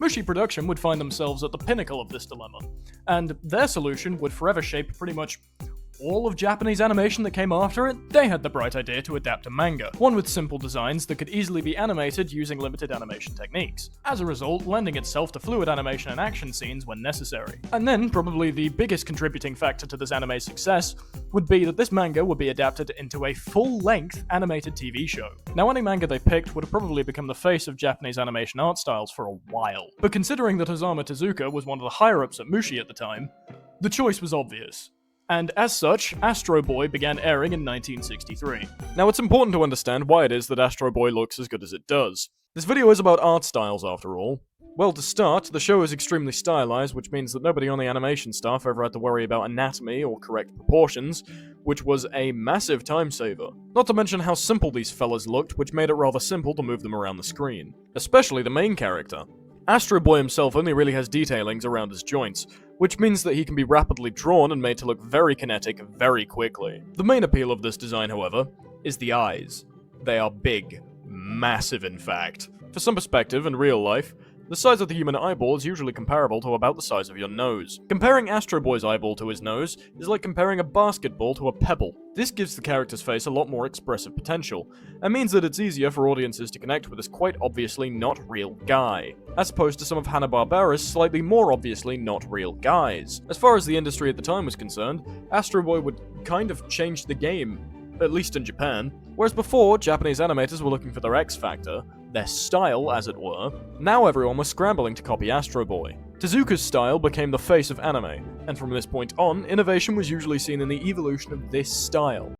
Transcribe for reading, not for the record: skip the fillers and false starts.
Mushi Production would find themselves at the pinnacle of this dilemma, and their solution would forever shape pretty much all of Japanese animation that came after it. They had the bright idea to adapt a manga, one with simple designs that could easily be animated using limited animation techniques, as a result lending itself to fluid animation and action scenes when necessary. And then, probably the biggest contributing factor to this anime's success would be that this manga would be adapted into a full-length animated TV show. Now, any manga they picked would have probably become the face of Japanese animation art styles for a while, but considering that Osamu Tezuka was one of the higher-ups at Mushi at the time, the choice was obvious. And as such, Astro Boy began airing in 1963. Now, it's important to understand why it is that Astro Boy looks as good as it does. This video is about art styles, after all. Well, to start, the show is extremely stylized, which means that nobody on the animation staff ever had to worry about anatomy or correct proportions, which was a massive time saver. Not to mention how simple these fellas looked, which made it rather simple to move them around the screen. Especially the main character. Astro Boy himself only really has detailings around his joints, which means that he can be rapidly drawn and made to look very kinetic very quickly. The main appeal of this design, however, is the eyes. They are big. Massive, in fact. For some perspective, in real life, the size of the human eyeball is usually comparable to about the size of your nose. Comparing Astro Boy's eyeball to his nose is like comparing a basketball to a pebble. This gives the character's face a lot more expressive potential, and means that it's easier for audiences to connect with this quite obviously not real guy, as opposed to some of Hanna-Barbera's slightly more obviously not real guys. As far as the industry at the time was concerned, Astro Boy would kind of change the game, at least in Japan. Whereas before, Japanese animators were looking for their X factor, their style, as it were, now everyone was scrambling to copy Astro Boy. Tezuka's style became the face of anime, and from this point on, innovation was usually seen in the evolution of this style.